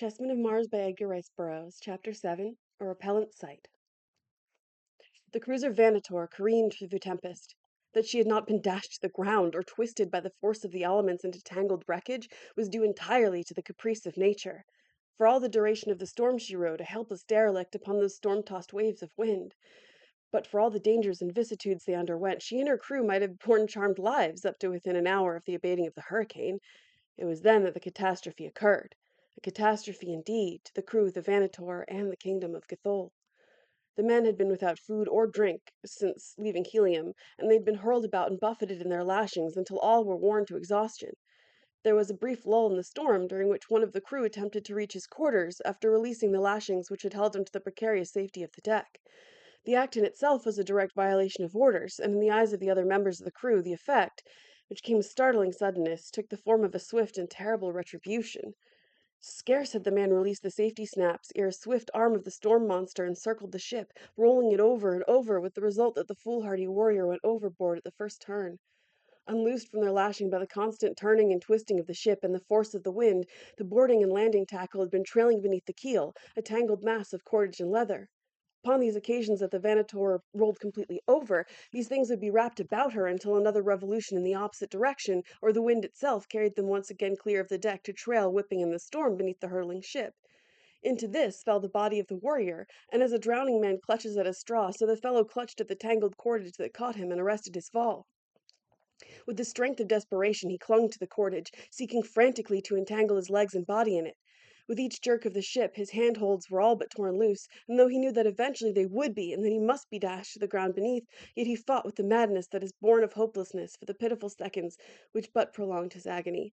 Chessmen of Mars by Edgar Rice Burroughs, Chapter 7, A Repellent Sight. The cruiser Vanator careened through the tempest. That she had not been dashed to the ground or twisted by the force of the elements into tangled wreckage was due entirely to the caprice of nature. For all the duration of the storm she rode, a helpless derelict upon those storm-tossed waves of wind. But for all the dangers and vicissitudes they underwent, she and her crew might have borne charmed lives up to within an hour of the abating of the hurricane. It was then that the catastrophe occurred. A catastrophe, indeed, to the crew of the Vanator and the kingdom of Gathol. The men had been without food or drink since leaving Helium, and they'd been hurled about and buffeted in their lashings until all were worn to exhaustion. There was a brief lull in the storm, during which one of the crew attempted to reach his quarters after releasing the lashings which had held him to the precarious safety of the deck. The act in itself was a direct violation of orders, and in the eyes of the other members of the crew, the effect, which came with startling suddenness, took the form of a swift and terrible retribution. Scarce had the man released the safety snaps ere a swift arm of the storm monster encircled the ship, rolling it over and over, with the result that the foolhardy warrior went overboard at the first turn. Unloosed from their lashing by the constant turning and twisting of the ship and the force of the wind, the boarding and landing tackle had been trailing beneath the keel, a tangled mass of cordage and leather. Upon these occasions that the Vanator rolled completely over, these things would be wrapped about her until another revolution in the opposite direction, or the wind itself, carried them once again clear of the deck to trail whipping in the storm beneath the hurtling ship. Into this fell the body of the warrior, and as a drowning man clutches at a straw, so the fellow clutched at the tangled cordage that caught him and arrested his fall. With the strength of desperation he clung to the cordage, seeking frantically to entangle his legs and body in it. With each jerk of the ship his handholds were all but torn loose, and though he knew that eventually they would be, and that he must be dashed to the ground beneath, yet he fought with the madness that is born of hopelessness for the pitiful seconds which but prolonged his agony.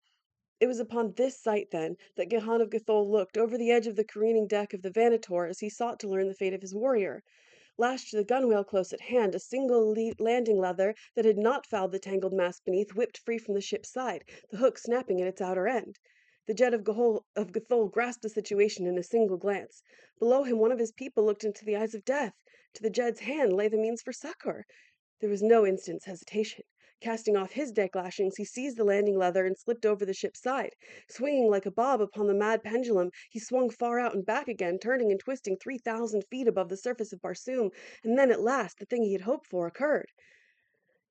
It was upon this sight, then, that Gahan of Gathol looked over the edge of the careening deck of the Vanator as he sought to learn the fate of his warrior. Lashed to the gunwale close at hand, a single landing leather that had not fouled the tangled mass beneath whipped free from the ship's side, the hook snapping at its outer end. The Jed of Gathol grasped the situation in a single glance. Below him one of his people looked into the eyes of death. To the Jed's hand lay the means for succor. There was no instant's hesitation. Casting off his deck lashings, he seized the landing leather and slipped over the ship's side. Swinging like a bob upon the mad pendulum, he swung far out and back again, turning and twisting 3,000 feet above the surface of Barsoom, and then at last the thing he had hoped for occurred.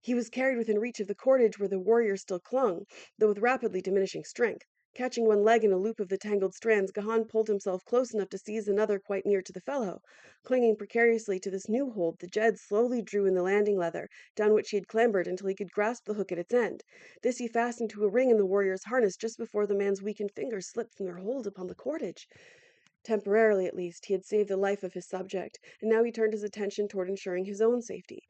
He was carried within reach of the cordage where the warrior still clung, though with rapidly diminishing strength. Catching one leg in a loop of the tangled strands, Gahan pulled himself close enough to seize another quite near to the fellow. Clinging precariously to this new hold, the Jed slowly drew in the landing leather, down which he had clambered until he could grasp the hook at its end. This he fastened to a ring in the warrior's harness just before the man's weakened fingers slipped from their hold upon the cordage. Temporarily, at least, he had saved the life of his subject, and now he turned his attention toward ensuring his own safety.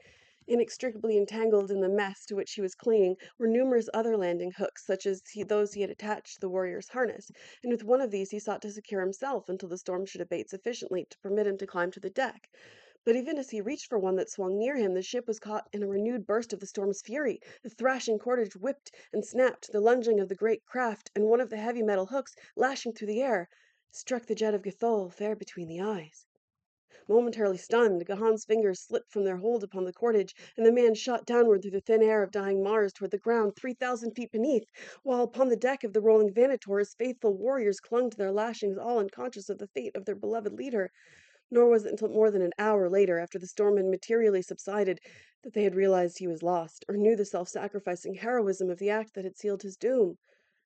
Inextricably entangled in the mess to which he was clinging were numerous other landing hooks, such as those he had attached to the warrior's harness, and with one of these he sought to secure himself until the storm should abate sufficiently to permit him to climb to the deck. But even as he reached for one that swung near him, the ship was caught in a renewed burst of the storm's fury. The thrashing cordage whipped and snapped, the lunging of the great craft, and one of the heavy metal hooks, lashing through the air, struck the Jed of Gathol fair between the eyes. Momentarily stunned, Gahan's fingers slipped from their hold upon the cordage, and the man shot downward through the thin air of dying Mars toward the ground 3,000 feet beneath, while upon the deck of the rolling Vanator his faithful warriors clung to their lashings, all unconscious of the fate of their beloved leader. Nor was it until more than an hour later, after the storm had materially subsided, that they had realized he was lost, or knew the self-sacrificing heroism of the act that had sealed his doom.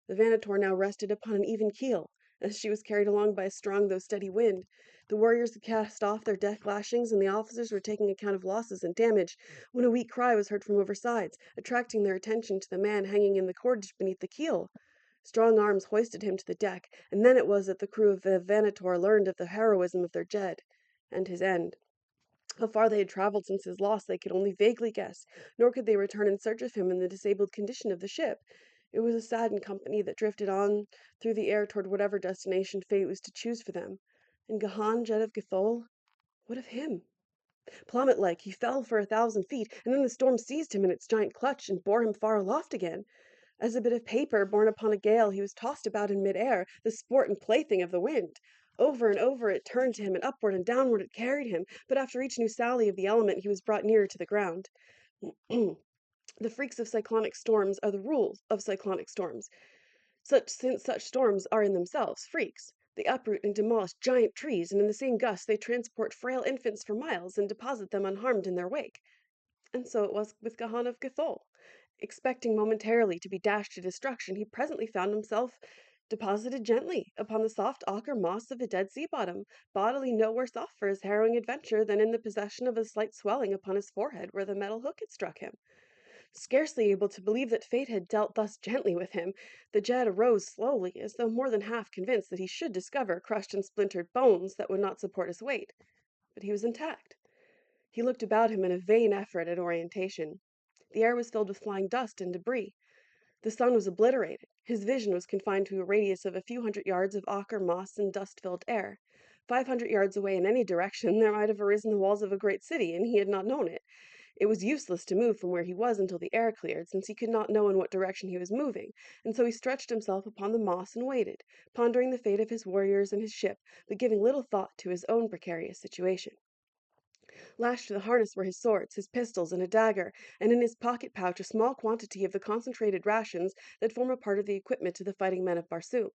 The Vanator now rested upon an even keel, as she was carried along by a strong though steady wind. The warriors had cast off their deck lashings, and the officers were taking account of losses and damage, when a weak cry was heard from oversides, attracting their attention to the man hanging in the cordage beneath the keel. Strong arms hoisted him to the deck, and then it was that the crew of the Vanator learned of the heroism of their Jed, and his end. How far they had traveled since his loss they could only vaguely guess, nor could they return in search of him in the disabled condition of the ship. It was a saddened company that drifted on through the air toward whatever destination fate was to choose for them. And Gahan, Jed of Gathol, what of him? Plummet-like, he fell for 1,000 feet, and then the storm seized him in its giant clutch and bore him far aloft again. As a bit of paper borne upon a gale, he was tossed about in mid-air, the sport and plaything of the wind. Over and over it turned to him, and upward and downward it carried him, but after each new sally of the element he was brought nearer to the ground. The freaks of cyclonic storms are the rules of cyclonic storms, since such storms are in themselves freaks. They uproot and demolish giant trees, and in the same gust they transport frail infants for miles and deposit them unharmed in their wake. And so it was with Gahan of Gathol. Expecting momentarily to be dashed to destruction, he presently found himself deposited gently upon the soft ochre moss of a dead sea bottom, bodily no worse off for his harrowing adventure than in the possession of a slight swelling upon his forehead where the metal hook had struck him. Scarcely able to believe that fate had dealt thus gently with him, the Jed arose slowly, as though more than half convinced that he should discover crushed and splintered bones that would not support his weight. But he was intact. He looked about him in a vain effort at orientation. The air was filled with flying dust and debris. The sun was obliterated. His vision was confined to a radius of a few hundred yards of ochre moss and dust-filled air. 500 yards away in any direction there might have arisen the walls of a great city, and he had not known it. It was useless to move from where he was until the air cleared, since he could not know in what direction he was moving, and so he stretched himself upon the moss and waited, pondering the fate of his warriors and his ship, but giving little thought to his own precarious situation. Lashed to the harness were his swords, his pistols, and a dagger, and in his pocket pouch a small quantity of the concentrated rations that form a part of the equipment of the fighting men of Barsoom.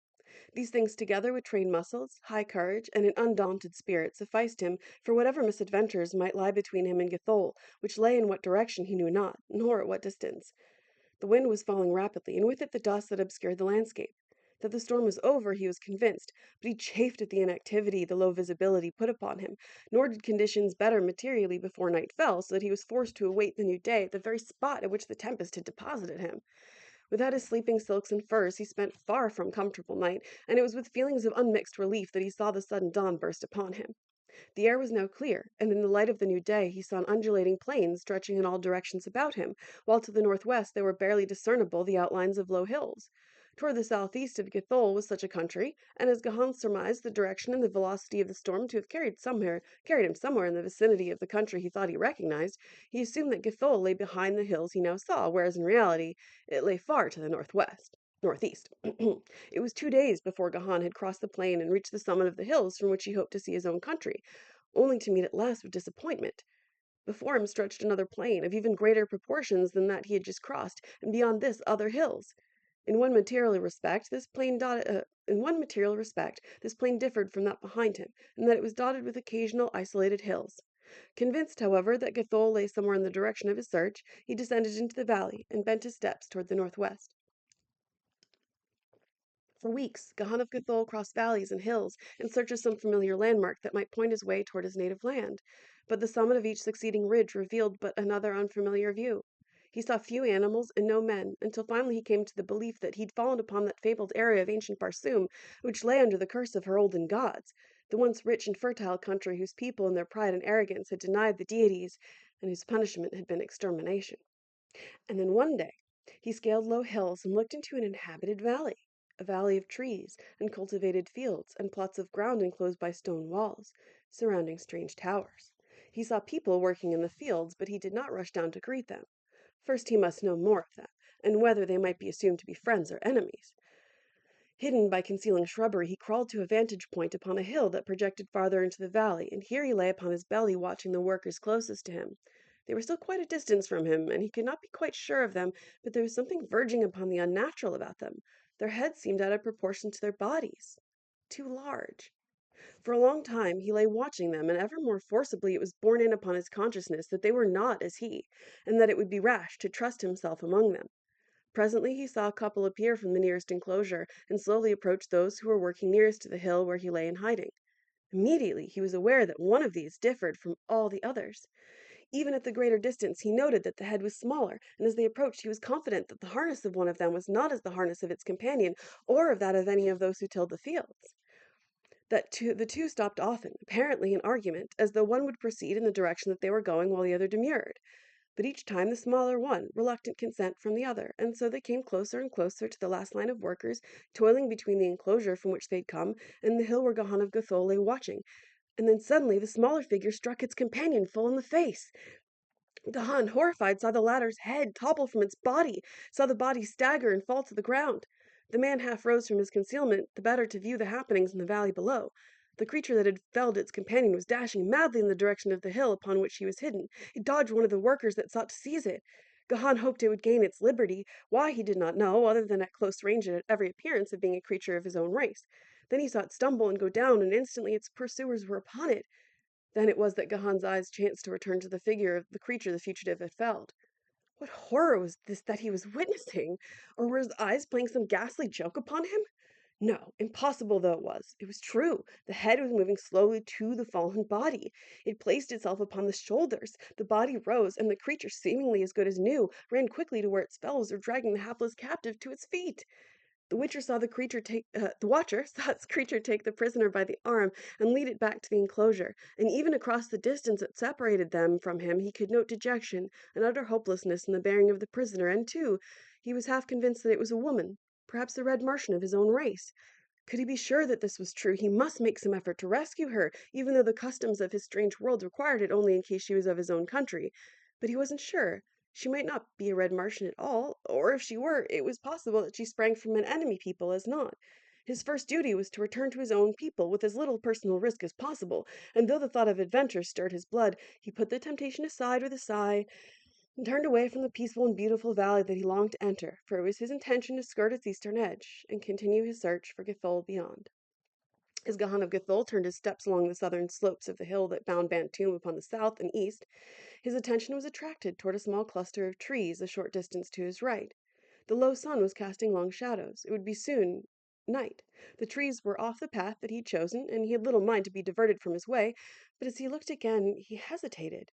These things, together with trained muscles, high courage, and an undaunted spirit, sufficed him for whatever misadventures might lie between him and Gathol, which lay in what direction he knew not, nor at what distance. The wind was falling rapidly, and with it the dust that obscured the landscape. That the storm was over, he was convinced, but he chafed at the inactivity the low visibility put upon him, nor did conditions better materially before night fell, so that he was forced to await the new day at the very spot at which the tempest had deposited him. Without his sleeping silks and furs, he spent far from comfortable night, and it was with feelings of unmixed relief that he saw the sudden dawn burst upon him. The air was now clear, and in the light of the new day he saw an undulating plain stretching in all directions about him, while to the northwest there were barely discernible the outlines of low hills. Toward the southeast of Gathol was such a country, and as Gahan surmised the direction and the velocity of the storm to have carried him somewhere in the vicinity of the country he thought he recognized, he assumed that Gathol lay behind the hills he now saw, whereas in reality it lay far to the northeast. It was 2 days before Gahan had crossed the plain and reached the summit of the hills from which he hoped to see his own country, only to meet at last with disappointment. Before him stretched another plain of even greater proportions than that he had just crossed, and beyond this other hills. In one material respect, this plain differed from that behind him, in that it was dotted with occasional isolated hills. Convinced, however, that Gathol lay somewhere in the direction of his search, he descended into the valley and bent his steps toward the northwest. For weeks, Gahan of Gathol crossed valleys and hills in search of some familiar landmark that might point his way toward his native land, but the summit of each succeeding ridge revealed but another unfamiliar view. He saw few animals and no men, until finally he came to the belief that he'd fallen upon that fabled area of ancient Barsoom, which lay under the curse of her olden gods, the once rich and fertile country whose people in their pride and arrogance had denied the deities, and whose punishment had been extermination. And then one day he scaled low hills and looked into an inhabited valley, a valley of trees and cultivated fields and plots of ground enclosed by stone walls, surrounding strange towers. He saw people working in the fields, but he did not rush down to greet them. First he must know more of them, and whether they might be assumed to be friends or enemies. Hidden by concealing shrubbery, he crawled to a vantage point upon a hill that projected farther into the valley, and here he lay upon his belly watching the workers closest to him. They were still quite a distance from him, and he could not be quite sure of them, but there was something verging upon the unnatural about them. Their heads seemed out of proportion to their bodies. Too large. For a long time he lay watching them, and ever more forcibly it was borne in upon his consciousness that they were not as he, and that it would be rash to trust himself among them. Presently he saw a couple appear from the nearest enclosure, and slowly approach those who were working nearest to the hill where he lay in hiding. Immediately he was aware that one of these differed from all the others. Even at the greater distance he noted that the head was smaller, and as they approached he was confident that the harness of one of them was not as the harness of its companion, or of that of any of those who tilled the fields. The two stopped often, apparently in argument, as though one would proceed in the direction that they were going while the other demurred. But each time the smaller one reluctant consent from the other, and so they came closer and closer to the last line of workers, toiling between the enclosure from which they'd come and the hill where Gahan of Gathol lay watching. And then suddenly the smaller figure struck its companion full in the face. Gahan, horrified, saw the latter's head topple from its body, saw the body stagger and fall to the ground. The man half rose from his concealment, the better to view the happenings in the valley below. The creature that had felled its companion was dashing madly in the direction of the hill upon which he was hidden. It dodged one of the workers that sought to seize it. Gahan hoped it would gain its liberty, why he did not know, other than at close range it had every appearance of being a creature of his own race. Then he saw it stumble and go down, and instantly its pursuers were upon it. Then it was that Gahan's eyes chanced to return to the figure of the creature the fugitive had felled. What horror was this that he was witnessing? Or were his eyes playing some ghastly joke upon him? No, impossible though it was true. The head was moving slowly to the fallen body. It placed itself upon the shoulders. The body rose, and the creature, seemingly as good as new, ran quickly to where its fellows were dragging the hapless captive to its feet. The watcher saw its creature take the prisoner by the arm and lead it back to the enclosure, and even across the distance that separated them from him he could note dejection and utter hopelessness in the bearing of the prisoner, and, too, he was half convinced that it was a woman, perhaps a red Martian of his own race. Could he be sure that this was true, he must make some effort to rescue her, even though the customs of his strange world required it only in case she was of his own country. But he wasn't sure. She might not be a red Martian at all, or if she were, it was possible that she sprang from an enemy people as not. His first duty was to return to his own people with as little personal risk as possible, and though the thought of adventure stirred his blood, he put the temptation aside with a sigh and turned away from the peaceful and beautiful valley that he longed to enter, for it was his intention to skirt its eastern edge and continue his search for Gathol beyond. As Gahan of Gathol turned his steps along the southern slopes of the hill that bound Barsoom upon the south and east, his attention was attracted toward a small cluster of trees a short distance to his right. The low sun was casting long shadows. It would be soon night. The trees were off the path that he had chosen, and he had little mind to be diverted from his way, but as he looked again, he hesitated.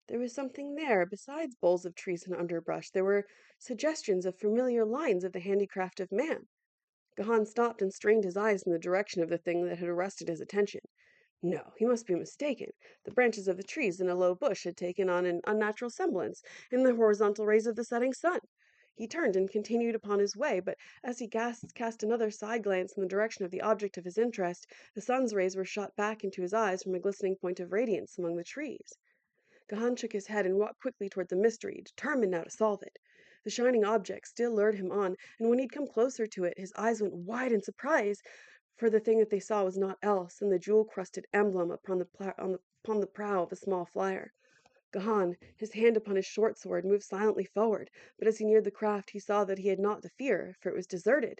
There was something there, besides boles of trees and underbrush. There were suggestions of familiar lines of the handicraft of man. Gahan stopped and strained his eyes in the direction of the thing that had arrested his attention. No, he must be mistaken. The branches of the trees and a low bush had taken on an unnatural semblance in the horizontal rays of the setting sun. He turned and continued upon his way, but as he cast another side glance in the direction of the object of his interest, the sun's rays were shot back into his eyes from a glistening point of radiance among the trees. Gahan shook his head and walked quickly toward the mystery, determined now to solve it. The shining object still lured him on, and when he'd come closer to it, his eyes went wide in surprise, for the thing that they saw was naught else than the jewel-crusted emblem upon the prow of a small flyer. Gahan, his hand upon his short sword, moved silently forward, but as he neared the craft he saw that he had naught to fear, for it was deserted.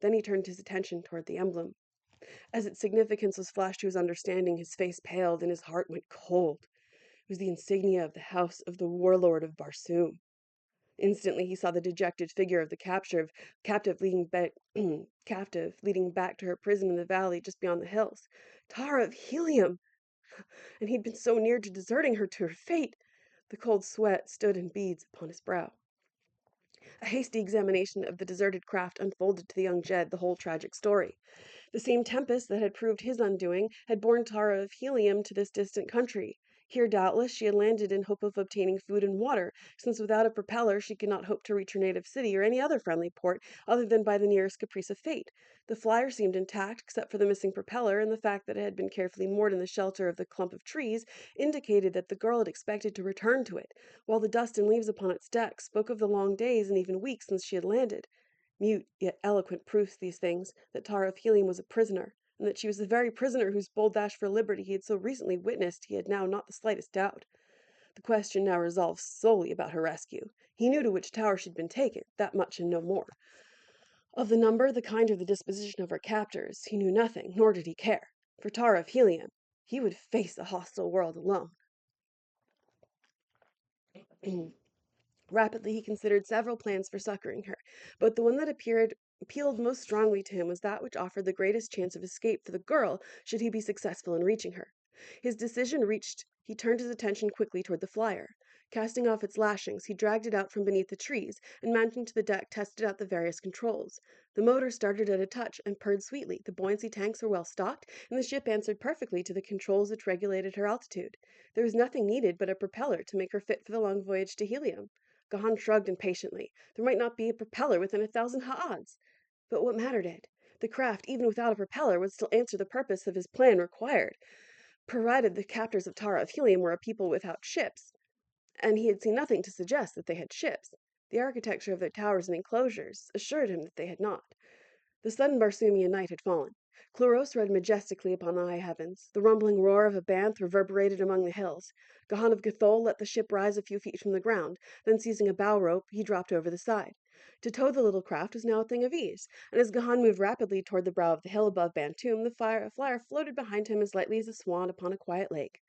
Then he turned his attention toward the emblem. As its significance was flashed to his understanding, his face paled and his heart went cold. It was the insignia of the house of the Warlord of Barsoom. Instantly he saw the dejected figure of the captive captive leading back to her prison in the valley just beyond the hills. Tara of Helium! And he'd been so near to deserting her to her fate. The cold sweat stood in beads upon his brow. A hasty examination of the deserted craft unfolded to the young Jed the whole tragic story. The same tempest that had proved his undoing had borne Tara of Helium to this distant country. Here, doubtless, she had landed in hope of obtaining food and water, since without a propeller she could not hope to reach her native city or any other friendly port other than by the nearest caprice of fate. The flyer seemed intact, except for the missing propeller, and the fact that it had been carefully moored in the shelter of the clump of trees indicated that the girl had expected to return to it, while the dust and leaves upon its deck spoke of the long days and even weeks since she had landed. Mute yet eloquent proofs, these things, that Tara of Helium was a prisoner, and that she was the very prisoner whose bold dash for liberty he had so recently witnessed he had now not the slightest doubt. The question now revolved solely about her rescue. He knew to which tower she'd been taken, that much and no more. Of the number, the kind, or the disposition of her captors, he knew nothing, nor did he care. For Tara of Helium, he would face a hostile world alone. Rapidly he considered several plans for succoring her, but the one that appealed most strongly to him was that which offered the greatest chance of escape for the girl should he be successful in reaching her. His decision reached, he turned his attention quickly toward the flyer. Casting off its lashings, he dragged it out from beneath the trees, and mounting to the deck tested out the various controls. The motor started at a touch and purred sweetly, the buoyancy tanks were well stocked, and the ship answered perfectly to the controls which regulated her altitude. There was nothing needed but a propeller to make her fit for the long voyage to Helium. Gahan shrugged impatiently. There might not be a propeller within 1,000 ha'ads. But what mattered it? The craft, even without a propeller, would still answer the purpose of his plan required, provided the captors of Tara of Helium were a people without ships, and he had seen nothing to suggest that they had ships. The architecture of their towers and enclosures assured him that they had not. The sudden Barsoomian night had fallen. Cluros rode majestically upon the high heavens. The rumbling roar of a banth reverberated among the hills. Gahan of Gathol let the ship rise a few feet from the ground. Then, seizing a bow rope, he dropped over the side. To tow the little craft was now a thing of ease, and as Gahan moved rapidly toward the brow of the hill above Bantoom, the flyer floated behind him as lightly as a swan upon a quiet lake.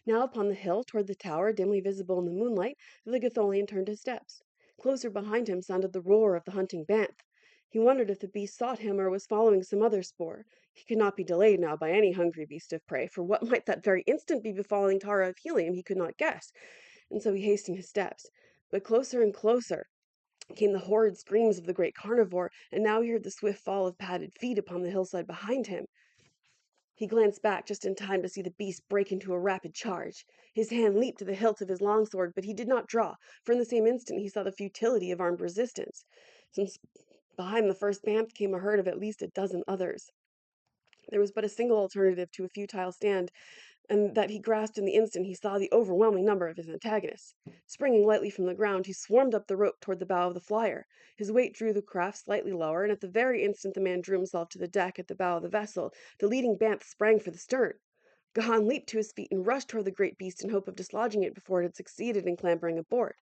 Now upon the hill, toward the tower, dimly visible in the moonlight, the Gatholian turned his steps. Closer behind him sounded the roar of the hunting banth. He wondered if the beast sought him or was following some other spoor. He could not be delayed now by any hungry beast of prey, for what might that very instant be befalling Tara of Helium he could not guess, and so he hastened his steps. But closer and closer came the horrid screams of the great carnivore, and now he heard the swift fall of padded feet upon the hillside behind him. He glanced back just in time to see the beast break into a rapid charge. His hand leaped to the hilt of his longsword, but he did not draw, for in the same instant he saw the futility of armed resistance, since behind the first banth came a herd of at least a dozen others. There was but a single alternative to a futile stand, and that he grasped in the instant he saw the overwhelming number of his antagonists. Springing lightly from the ground, he swarmed up the rope toward the bow of the flyer. His weight drew the craft slightly lower, and at the very instant the man drew himself to the deck at the bow of the vessel, the leading banth sprang for the stern. Gahan leaped to his feet and rushed toward the great beast in hope of dislodging it before it had succeeded in clambering aboard.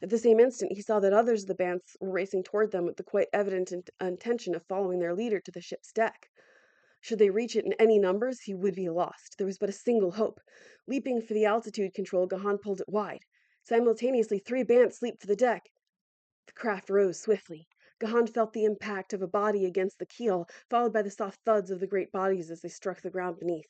At the same instant he saw that others of the banths were racing toward them with the quite evident intention of following their leader to the ship's deck. Should they reach it in any numbers, he would be lost. There was but a single hope. Leaping for the altitude control, Gahan pulled it wide. Simultaneously, 3 banths leaped for the deck. The craft rose swiftly. Gahan felt the impact of a body against the keel, followed by the soft thuds of the great bodies as they struck the ground beneath.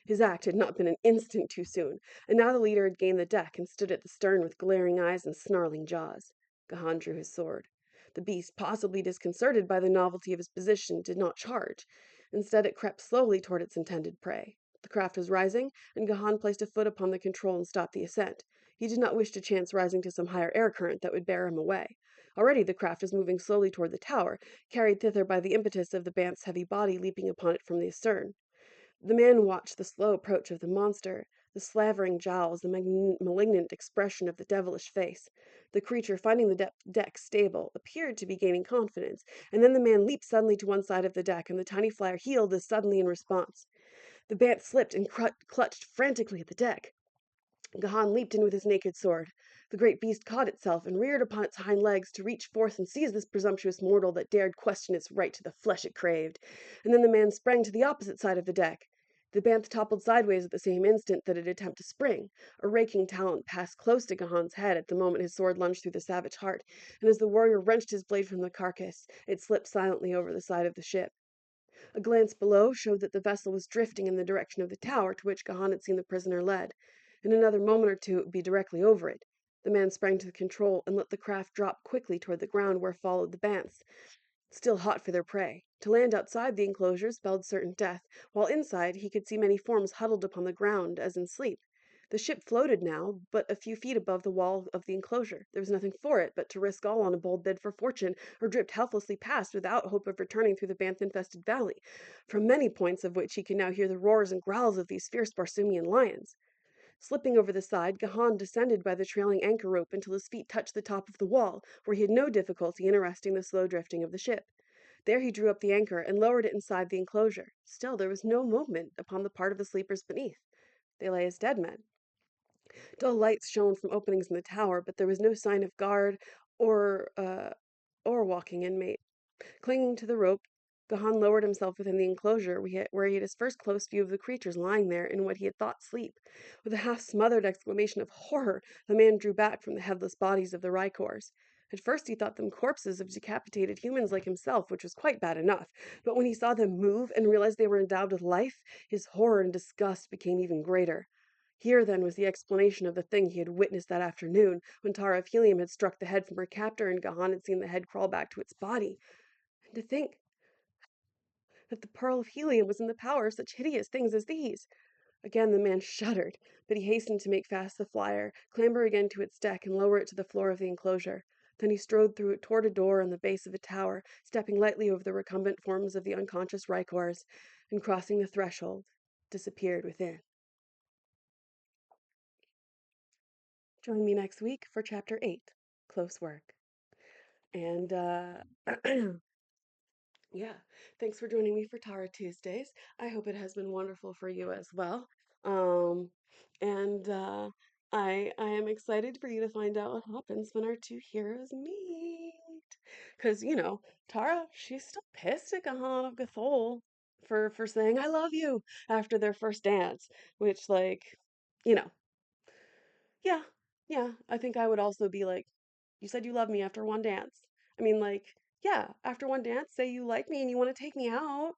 His act had not been an instant too soon, and now the leader had gained the deck and stood at the stern with glaring eyes and snarling jaws. Gahan drew his sword. The beast, possibly disconcerted by the novelty of his position, did not charge. Instead, it crept slowly toward its intended prey. The craft was rising, and Gahan placed a foot upon the control and stopped the ascent. He did not wish to chance rising to some higher air current that would bear him away. Already the craft was moving slowly toward the tower, carried thither by the impetus of the banth's heavy body leaping upon it from the stern. The man watched the slow approach of the monster, the slavering jowls, the malignant expression of the devilish face. The creature, finding the deck stable, appeared to be gaining confidence, and then the man leaped suddenly to one side of the deck, and the tiny flyer heeled as suddenly in response. The banth slipped and clutched frantically at the deck. Gahan leaped in with his naked sword. The great beast caught itself and reared upon its hind legs to reach forth and seize this presumptuous mortal that dared question its right to the flesh it craved. And then the man sprang to the opposite side of the deck. The banth toppled sideways at the same instant that it attempted to spring. A raking talent passed close to Gahan's head at the moment his sword lunged through the savage heart, and as the warrior wrenched his blade from the carcass, it slipped silently over the side of the ship. A glance below showed that the vessel was drifting in the direction of the tower to which Gahan had seen the prisoner led. In another moment or two it would be directly over it. The man sprang to the control and let the craft drop quickly toward the ground where followed the banths, still hot for their prey. To land outside the enclosure spelled certain death, while inside he could see many forms huddled upon the ground as in sleep. The ship floated now but a few feet above the wall of the enclosure. There was nothing for it but to risk all on a bold bid for fortune, or drift helplessly past without hope of returning through the banth-infested valley, from many points of which he could now hear the roars and growls of these fierce Barsoomian lions. Slipping over the side, Gahan descended by the trailing anchor rope until his feet touched the top of the wall, where he had no difficulty in arresting the slow drifting of the ship. There he drew up the anchor and lowered it inside the enclosure. Still there was no movement upon the part of the sleepers beneath. They lay as dead men. Dull lights shone from openings in the tower, but there was no sign of guard or walking inmate. Clinging to the rope, Gahan lowered himself within the enclosure, where he had his first close view of the creatures lying there in what he had thought sleep. With a half-smothered exclamation of horror, the man drew back from the headless bodies of the rykors. At first he thought them corpses of decapitated humans like himself, which was quite bad enough, but when he saw them move and realized they were endowed with life, his horror and disgust became even greater. Here, then, was the explanation of the thing he had witnessed that afternoon, when Tara of Helium had struck the head from her captor and Gahan had seen the head crawl back to its body. And to think that the pearl of helium was in the power of such hideous things as these. Again the man shuddered, but he hastened to make fast the flyer, clamber again to its deck, and lower it to the floor of the enclosure. Then he strode through it toward a door in the base of a tower, stepping lightly over the recumbent forms of the unconscious rykors, and crossing the threshold, disappeared within. Join me next week for Chapter 8, Close Work. And, yeah, thanks for joining me for Tara Tuesdays. I hope it has been wonderful for you as well. Um, and I am excited for you to find out what happens when our two heroes meet. Because, Tara, she's still pissed at Gahan of Gathol for saying I love you after their first dance, which you know, yeah, yeah, I think I would also be like, you said you love me after one dance. I mean, yeah, after one dance, say you like me and you want to take me out.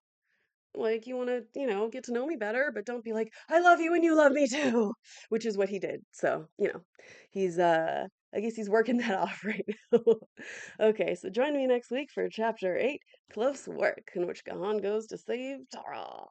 Like, you want to, get to know me better, but don't be like, I love you and you love me too, which is what he did. So, he's, I guess he's working that off right now. Okay, so join me next week for chapter 8, Close Work, in which Gahan goes to save Tara.